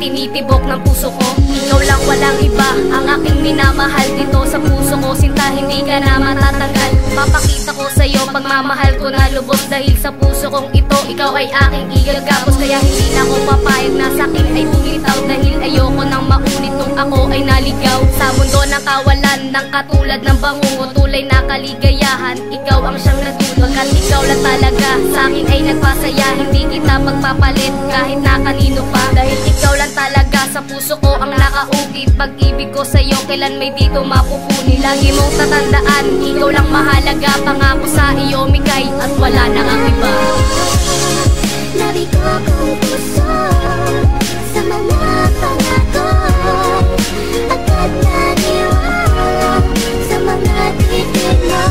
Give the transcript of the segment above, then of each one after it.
tinitibok ng puso ko. Ikaw lang, walang iba, ang aking minamahal dito sa puso ko. Sinta, hindi ka na matatanggal. Papakita ko sa'yo pagmamahal ko na lubos, dahil sa puso kong ito, ikaw ay aking igagapos. Kaya hindi na ako papayag na sa'kin ay bumitaw, dahil ayoko nang maulit nung ako ay naligaw. Sa mundo ng kawalan ng katulad ng bangungo, tulay na kaligayahan, ikaw ang siyang natulog. At ikaw lang talaga sa'kin ay nagpasaya, hindi kita magpapalit kahit na kanino pa. Dahil ikaw lang talaga sa puso ko ang nakaukit. Pag-ibig ko sa'yo kailan may dito mapupuni. Lagi mong tatandaan, ikaw lang mahalaga. Pangako sa iyo Mikay at wala nang ang iba. Nabigo kong puso sa mga pangako, agad naniwala sa mga titig mo.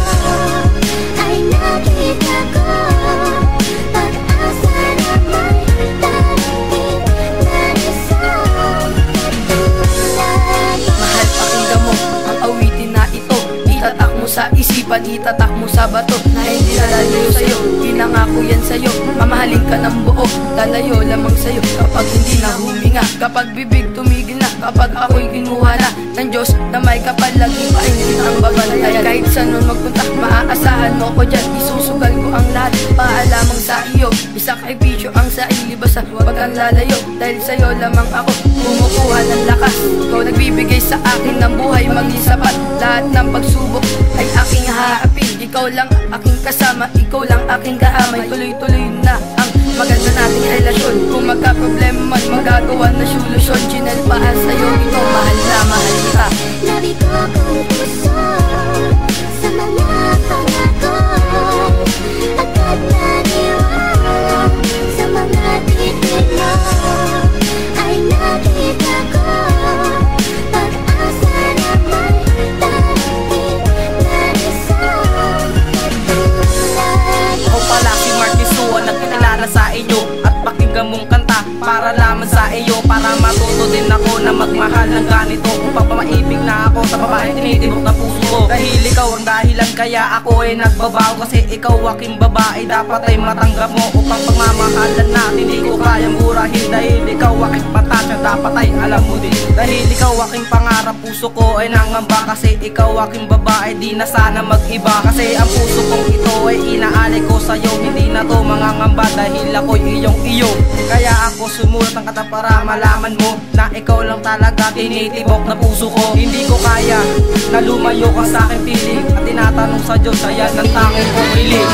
Ay nakita ko pag-asa na may darating na isang katulad. Mahal, pakinggan mo ang awitin na ito. Itatak mo sa isipan, itatak mo sa bato, na hindi lalayo sa'yo. Pinangako yan sa'yo, mamahalin ka ng buo, lalayo lamang sa'yo kapag hindi na huminga. Kapag bibig tumigil na, kapag ako'y kinuha na ng Diyos na may kapal, lagi pa rin ang babantayan. Kahit saan nun magpunta, maaasahan mo ko dyan. Isusugal ko ang lahat, paalamang sa iyo. Isa kaipisyo ang sa ilibasa, wag kang lalayo, dahil sa'yo lamang ako kumukuha ng lakas. Ikaw nagbibigay sa akin ng buhay, maging sapat. Lahat ng pagsubok ay aking haharapin. Ikaw lang aking kasama, ikaw lang aking kaamay. Tuloy-tuloy na ang maganda nating relasyon. Kung magka-problema man, magagawa na solusyon. Chinel para sa'yo, ikaw mahal na mahal kita. Nabigo kong puso sa mga pangako, agad naniwala sa mga titig mo. Ay nakita ko pag-asa na may darating na isang katulad. Ako pala si Marky Sua, nagkilala sa iyo at pakinggan mong kanta para lamang sa iyo, para matuto din ako na magmahal ng ganito. Kung papamaibig na ako sa babae, tinitibok na puso ko. Dahil ikaw ang dahilan kaya ako ay nagbabago, kasi ikaw aking babae, dapat ay matanggap mo. Upang pagmamahalan natin, hindi ko kayang burahin. Dahil ikaw aking patasya, dapat ay alam mo din. Dahil ikaw aking pangarap, puso ko ay nangamba. Kasi ikaw aking babae, di na sana mag-iba. Kasi ang puso kong ito ay inaali ko sa'yo, hindi na to mangangamba, dahil ako'y iyong iyo. Kaya ako sumulat ang kata para malaman mo na ikaw lang talaga tinitibok na puso ko. Hindi ko kaya na lumayo ka sa aking piling, at tinatanong sa Diyos, ayan ang tanging kong hiling.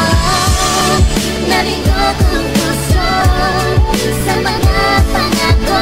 Nabigo kong puso sa mga pangako,